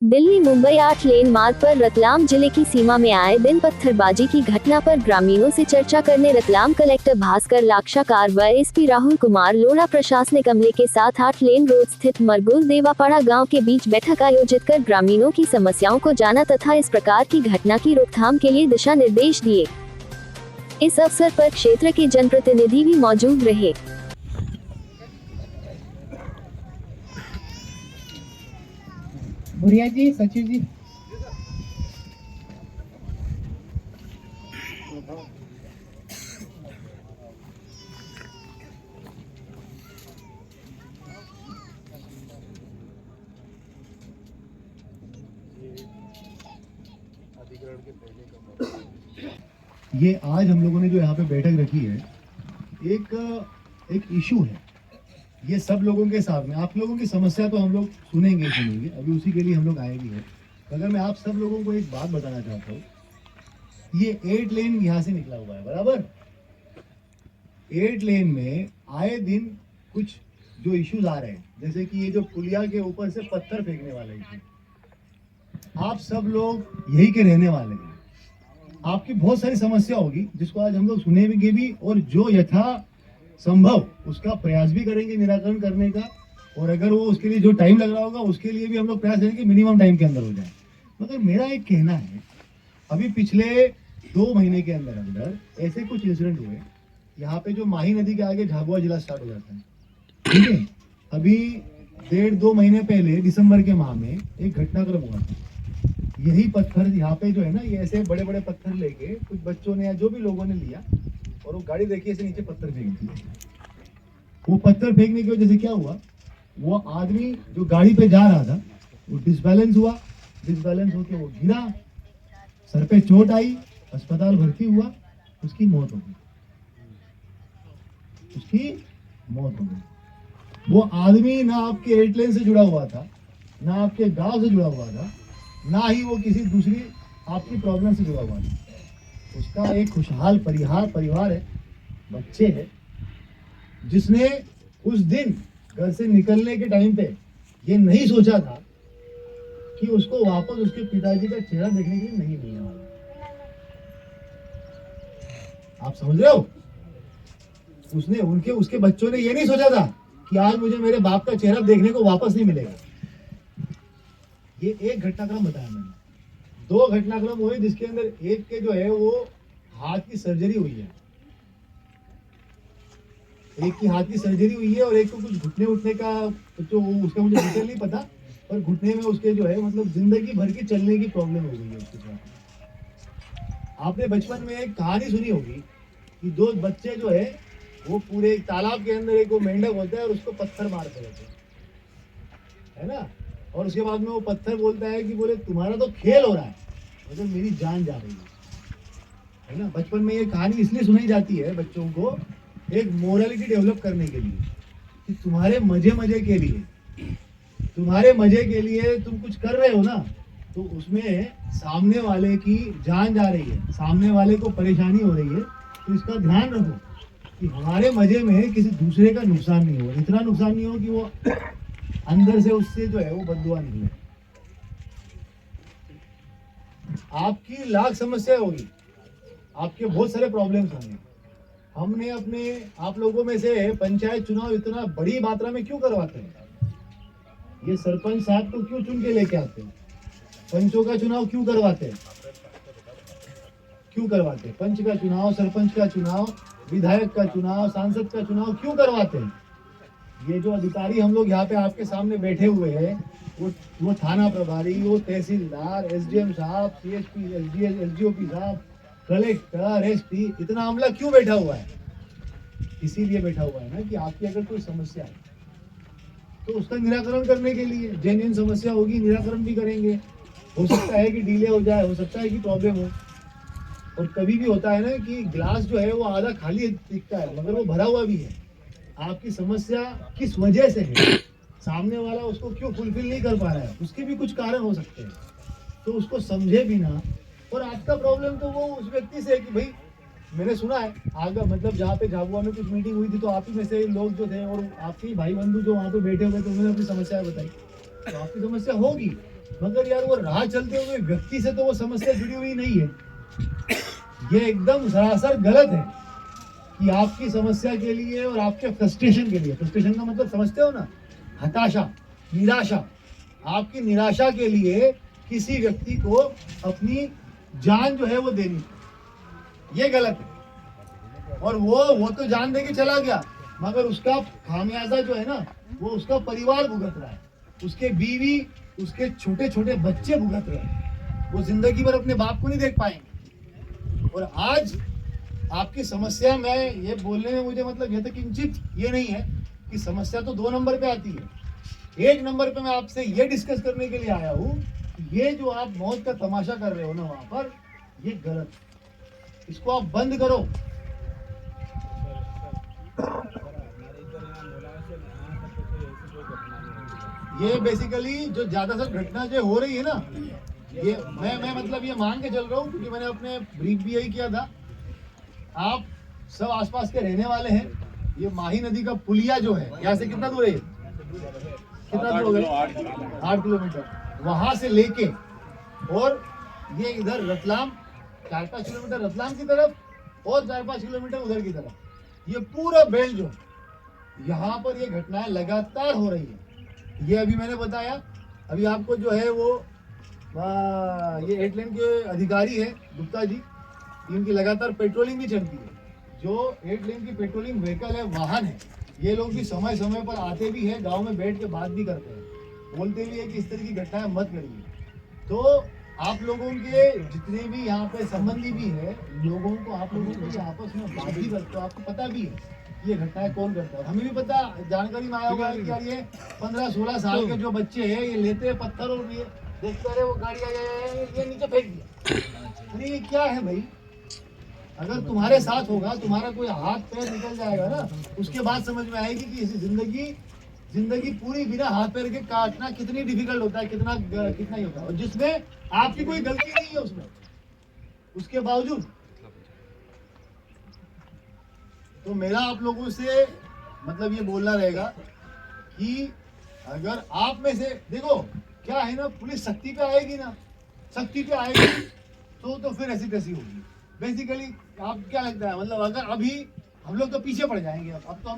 दिल्ली मुंबई 8 लेन मार्ग पर रतलाम जिले की सीमा में आए दिन पत्थरबाजी की घटना पर ग्रामीणों से चर्चा करने रतलाम कलेक्टर भास्कर लाक्षाकार व एसपी राहुल कुमार लोढ़ा प्रशासनिक अमले के साथ 8 लेन रोड स्थित मरगुल देवापाड़ा गांव के बीच बैठक आयोजित कर ग्रामीणों की समस्याओं को जाना तथा इस प्रकार की घटना की रोकथाम के लिए दिशा निर्देश दिए। इस अवसर पर क्षेत्र के जनप्रतिनिधि भी मौजूद रहे। भुरिया जी, सचिव जी, ये आज हम लोगों ने जो यहाँ पे बैठक रखी है, एक इशू है। ये सब लोगों के सामने, आप लोगों की समस्या तो हम लोग सुनेंगे, अभी उसी के लिए हम लोग आए भी हैं। अगर मैं आप सब लोगों को एक बात बताना चाहता हूँ, ये 8 लेन यहाँ से निकला हुआ है, बराबर। 8 लेन में आए दिन कुछ जो इश्यूज आ रहे हैं, जैसे कि ये जो पुलिया के ऊपर से पत्थर फेंकने वाले इशू, आप सब लोग यही के रहने वाले हैं। आपकी बहुत सारी समस्या होगी जिसको आज हम लोग सुनेंगे भी, और जो यथा संभव उसका प्रयास भी करेंगे निराकरण करने का। और अगर वो उसके लिए जो टाइम लग रहा होगा उसके लिए भी हम लोग प्रयास करेंगे मिनिमम टाइम के अंदर हो जाए। मगर मेरा एक कहना है, अभी पिछले 2 महीने के अंदर अंदर ऐसे कुछ इंसिडेंट हुए यहाँ पे, जो माही नदी के आगे झाबुआ जिला स्टार्ट हो जाता है, ठीक है। अभी 1.5-2 महीने पहले दिसंबर के माह में एक घटनाक्रम हुआ था। यही पत्थर यहाँ पे जो है ना, ये ऐसे बड़े बड़े पत्थर लेके कुछ बच्चों ने या जो भी लोगों ने लिया, और वो गाड़ी देखिए ऐसे नीचे पत्थर फेंक दी। वो पत्थर फेंकने की वजह से क्या हुआ, वो आदमी जो गाड़ी पे जा रहा था वो डिसबैलेंस हुआ, डिसबैलेंस होकर वो गिरा, सर पे चोट आई, अस्पताल भर्ती हुआ, उसकी मौत हो गई, उसकी मौत हो गई। वो आदमी ना आपके 8 लेन से जुड़ा हुआ था, ना आपके गांव से जुड़ा हुआ था, ना ही वो किसी दूसरी आपकी प्रॉब्लम से जुड़ा हुआ था। उसका एक खुशहाल परिवार है, बच्चे हैं, जिसने उस दिन घर से निकलने के टाइम पे ये नहीं सोचा था कि उसको वापस उसके पिताजी का चेहरा देखने के लिए नहीं मिलने वाला। आप समझ रहे हो, उसके बच्चों ने ये नहीं सोचा था कि आज मुझे मेरे बाप का चेहरा देखने को वापस नहीं मिलेगा। ये एक घटनाक्रम बताया मैंने। 2 घटनाक्रम हुए जिसके अंदर एक के जो है वो हाथ की सर्जरी हुई है, एक की हाथ की सर्जरी हुई है, और एक को कुछ घुटने उठने का, जो उसका मुझे डिटेल नहीं पता, पर घुटने में उसके जो है मतलब जिंदगी भर की चलने की प्रॉब्लम हो गई है उसके साथ। आपने बचपन में एक कहानी सुनी होगी कि 2 बच्चे जो है वो पूरे एक तालाब के अंदर, एक वो मेंढक होता है और उसको पत्थर मारते रहते हैं, है ना। और उसके बाद में वो पत्थर बोलता है कि बोले तुम्हारा तो खेल हो रहा है, मतलब मेरी जान जा रही है ना। बचपन में ये कहानी इसलिए सुनाई जाती है बच्चों को, एक मोरालिटी डेवलप करने के लिए, कि तुम्हारे मजे के लिए, तुम्हारे मजे के लिए तुम कुछ कर रहे हो ना, तो उसमें सामने वाले की जान जा रही है, सामने वाले को परेशानी हो रही है। तो इसका ध्यान रखो कि हमारे मजे में किसी दूसरे का नुकसान नहीं हो, इतना नुकसान नहीं हो कि वो अंदर से उससे जो है वो बददुआ निकले। आपकी लाख समस्या होगी, आपके बहुत सारे प्रॉब्लम्स होंगे। हमने अपने आप लोगों में से पंचायत चुनाव इतना बड़ी मात्रा में क्यों करवाते हैं? ये सरपंच साहब को क्यों चुन के लेके आते हैं? पंचों का चुनाव क्यों करवाते हैं? पंच का चुनाव, सरपंच का चुनाव, विधायक का चुनाव, सांसद का चुनाव क्यों करवाते हैं? ये जो अधिकारी हम लोग यहाँ पे आपके सामने बैठे हुए हैं, वो थाना प्रभारी, वो तहसीलदार, एसडीएम साहब, सीएसपी, एसडीओपी साहब, कलेक्टर, एसपी, इतना अमला क्यों बैठा हुआ है? इसीलिए बैठा हुआ है ना कि आपकी अगर कोई समस्या है तो उसका निराकरण करने के लिए, जेन्युइन समस्या होगी निराकरण भी करेंगे। हो सकता है कि डिले हो जाए, हो सकता है कि प्रॉब्लम हो, और कभी भी होता है ना कि ग्लास जो है वो आधा खाली दिखता है मगर वो भरा हुआ भी है। आपकी समस्या किस वजह से है, सामने वाला उसको क्यों फुलफिल नहीं कर पा रहा है, उसके भी कुछ कारण हो सकते हैं, तो उसको समझे बिना। और आपका प्रॉब्लम तो वो उस व्यक्ति से है कि भाई मैंने सुना है आगे, मतलब जहाँ पे झाबुआ में कुछ मीटिंग हुई थी तो आप ही में से लोग जो थे और आपके भाई बंधु जो वहाँ पे बैठे हुए थे, उन्होंने अपनी समस्या बताई, तो आपकी समस्या होगी। मगर यार वो राह चलते हुए व्यक्ति से तो वो समस्या जुड़ी हुई नहीं है। ये एकदम सरासर गलत है कि आपकी समस्या के लिए और आपके फ्रस्ट्रेशन के लिए, फ्रस्ट्रेशन का मतलब समझते हो ना, हताशा, निराशा, आपकी निराशा के लिए किसी व्यक्ति को अपनी जान जो है वो देनी, ये गलत है। और वो तो जान दे के चला गया, मगर उसका खामियाजा जो है ना वो उसका परिवार भुगत रहा है, उसके बीवी, उसके छोटे छोटे बच्चे भुगत रहे हैं, वो जिंदगी भर अपने बाप को नहीं देख पाएंगे। और आज आपकी समस्या में ये बोलने में मुझे मतलब ये तो किंचित ये नहीं है कि समस्या तो 2 नंबर पे आती है। 1 नंबर पे मैं आपसे ये डिस्कस करने के लिए आया हूँ, ये जो आप मौत का तमाशा कर रहे हो ना वहां पर, ये गलत, इसको आप बंद करो। ये बेसिकली जो ज्यादातर घटना जो हो रही है ना, ये मैं मतलब ये मान के चल रहा हूँ क्योंकि मैंने अपने ब्रीफ भी यही किया था। आप सब आसपास के रहने वाले हैं, ये माही नदी का पुलिया जो है यहाँ से कितना दूर है, कितना दूर हो गया, 8 किलोमीटर, वहां से लेके और ये इधर रतलाम 4-5 किलोमीटर रतलाम की तरफ और 4-5 किलोमीटर उधर की तरफ, ये पूरा बेल्ट जो यहाँ पर ये घटनाएं लगातार हो रही है। ये अभी मैंने बताया, अभी आपको जो है वो ये 8 लेन के अधिकारी है गुप्ता जी, इनकी लगातार पेट्रोलिंग भी चलती है। जो 8 लेन की पेट्रोलिंग व्हीकल है, वाहन है, ये लोग भी समय समय पर आते भी हैं, गांव में बैठ के बात भी करते हैं, बोलते भी है कि इस तरह की घटनाएं मत करिए। तो आप लोगों के जितने भी यहाँ पे संबंधी भी है, लोगों को आप लोगों को आपस में बात भी करते हो, आपको पता भी है ये घटनाएं कौन करता है। हमें भी पता, जानकारी में आया हुआ है कि यार ये 15-16 साल के जो बच्चे हैं, ये लेते हैं पत्थर और ये देखते रहे वो गाड़ी ये नीचे फेंक दिया। अरे ये क्या है भाई, अगर तुम्हारे साथ होगा, तुम्हारा कोई हाथ पैर निकल जाएगा ना, उसके बाद समझ में आएगी कि इस जिंदगी पूरी बिना हाथ पैर के काटना कितनी डिफिकल्ट होता है, कितना ही होता है, और जिसमें आपकी कोई गलती नहीं है उसमें, उसके बावजूद। तो मेरा आप लोगों से मतलब ये बोलना रहेगा कि अगर आप में से देखो क्या है ना, पुलिस सख्ती पे आएगी ना, सख्ती पे आएगी तो फिर ऐसी तैसी होगी। बेसिकली आप क्या लगता है, मतलब अगर अभी हम लोग तो पीछे पड़ जाएंगे, अब तो हम